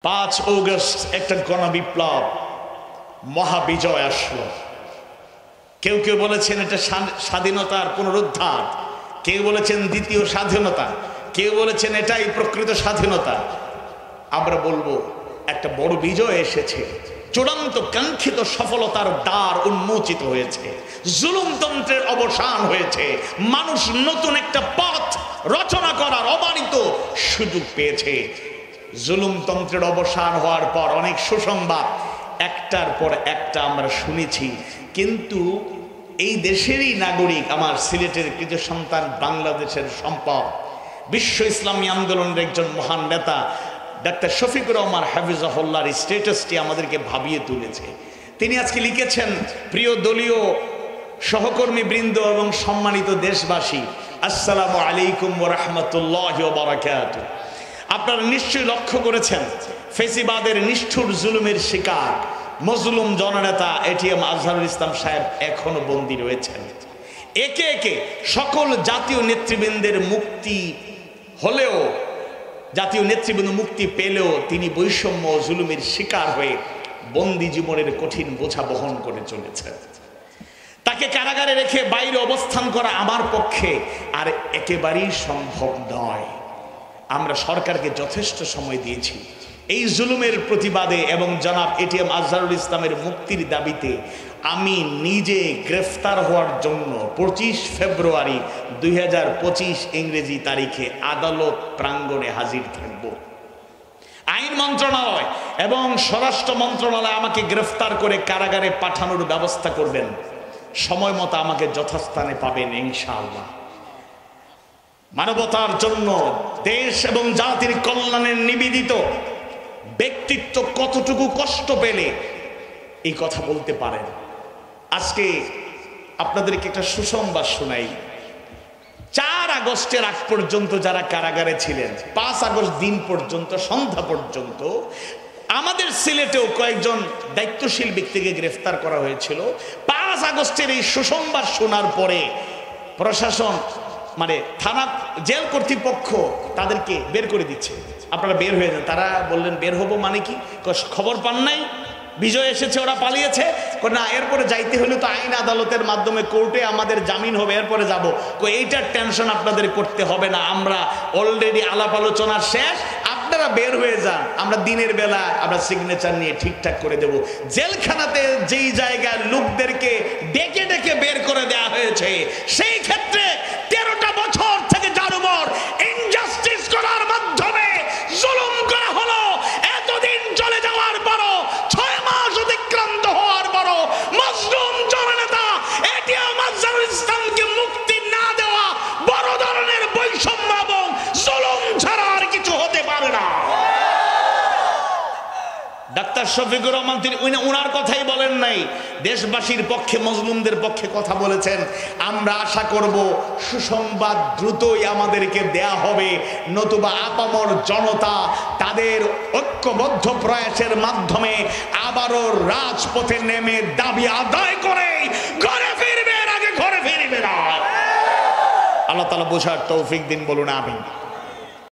5 August একটা গণবিপ্লব মহাবিজয় আসলো। কেউ কেউ বলেছেন এটা স্বাধীনতার পুনরুদ্ধার, কেউ বলেছেন দ্বিতীয় স্বাধীনতা, কেউ বলেছেন এটাই প্রকৃত স্বাধীনতা। আমরা বলবো একটা বড় বিজয় এসেছে, চূড়ান্ত কাঙ্ক্ষিত সফলতার দ্বার উন্মোচিত হয়েছে, জুলুমতন্ত্রের অবসান হয়েছে, মানুষ নতুন একটা পথ রচনা করার অবারিত সুযোগ পেয়েছে। জুলুমতন্ত্রের অবসান হওয়ার পর অনেক সুসংবাদ একটার পর একটা আমরা শুনেছি, কিন্তু এই দেশেরই নাগরিক, আমার সিলেটের কৃতি সন্তান, বাংলাদেশের সম্পদ, বিশ্ব ইসলামী আন্দোলনের একজন মহান নেতা ডাক্তার শফিকুর রহমান হাফিজাহুল্লাহর স্ট্যাটাসটি আমাদেরকে ভাবিয়ে তুলেছে। তিনি আজকে লিখেছেন, প্রিয় দলীয় সহকর্মী বৃন্দ এবং সম্মানিত দেশবাসী, আসসালামু আলাইকুম ওয়া রাহমাতুল্লাহি ওয়া বারাকাতুহু। আপনারা নিশ্চয়ই লক্ষ্য করেছেন ফেসিবাদের নিষ্ঠুর জুলুমের শিকার মজলুম জননেতা এটিএম আজহারুল ইসলাম সাহেব এখনো বন্দী রয়েছেন। একে একে সকল জাতীয় নেতৃবৃন্দের মুক্তি হলেও, জাতীয় নেতৃবৃন্দ মুক্তি পেলেও তিনি বৈষম্য ও জুলুমের শিকার হয়ে বন্দী জীবনের কঠিন বোঝা বহন করে চলেছেন। তাকে কারাগারে রেখে বাইরে অবস্থান করা আমার পক্ষে আর একেবারেই সম্ভব নয়। আমরা সরকারকে যথেষ্ট সময় দিয়েছি এই জুলুমের প্রতিবাদে এবং জনাব এটিএম আজহারুল ইসলামের মুক্তির দাবিতে। আমি নিজে গ্রেফতার হওয়ার জন্য 25 ফেব্রুয়ারি 2025 ইংরেজি তারিখে আদালত প্রাঙ্গণে হাজির থাকব। আইন মন্ত্রণালয় এবং স্বরাষ্ট্র মন্ত্রণালয় আমাকে গ্রেফতার করে কারাগারে পাঠানোর ব্যবস্থা করবেন। সময় মতো আমাকে যথাস্থানে পাবেন ইনশাআল্লাহ। মানবতার জন্য, দেশ এবং জাতির কল্যাণের নিবেদিত ব্যক্তিত্ব কতটুকু কষ্ট পেলে এই কথা বলতে পারেন। আজকে আপনাদেরকে একটা সুসংবাদ শোনাই। 4 আগস্টের আগ পর্যন্ত যারা কারাগারে ছিলেন, 5 আগস্ট দিন পর্যন্ত, সন্ধ্যা পর্যন্ত আমাদের সিলেটেও কয়েকজন দায়িত্বশীল ব্যক্তিকে গ্রেফতার করা হয়েছিল। 5 আগস্টের এই সুসংবাদ শোনার পরে প্রশাসন, মানে থানা, জেল কর্তৃপক্ষ তাদেরকে বের করে দিচ্ছে, আপনারা বের হয়ে যান। তারা বললেন বের হবো মানে কি, খবর পান নাই বিজয় এসেছে ওরা পালিয়েছে? না, এরপরে যাইতে হলে তো আইন আদালতের মাধ্যমে কোর্টে আমাদের জামিন হবে, এরপরে যাব। এইটার টেনশন আপনাদের করতে হবে না, আমরা অলরেডি আলাপ আলোচনা শেষ, আপনারা বের হয়ে যান, আমরা দিনের বেলা আমরা সিগনেচার নিয়ে ঠিকঠাক করে দেব। জেলখানাতে যেই জায়গায় লোকদেরকে ডেকে ডেকে বের করে দেওয়া হয়েছে, সেই ক্ষেত্রে 13টা বছর থেকে যার উপর ইনজাস্টিস করার মাধ্যমে জুলুম করা হলো, এতদিন চলে যাওয়ার পরও, 6 মাস অতিক্রান্ত হওয়ার পরও মজলুম জননেতা এটিএম আজহারুল ইসলামকে মুক্তি না দেওয়া বড় ধরনের বৈষম্য এবং জুলুম ছাড়া আর কিছু হতে পারে না। ডাক্তার শফিকুর রহমান তিনি ওনার কথাই বলেন নাই, দেশবাসীর পক্ষে, মজলুমদের পক্ষে কথা বলেছেন। আমরা আশা করব সুসংবাদ দ্রুতই আমাদেরকে দেয়া হবে, নতুবা আপামর জনতা তাদের ঐক্যবদ্ধ প্রয়াসের মাধ্যমে আবারও রাজপথে নেমে দাবি আদায় করে ঘরে ফিরবে, এর আগে ঘরে ফিরবে না। আল্লাহ তাআলা বোঝার তৌফিক দিন, বলুন আমিন।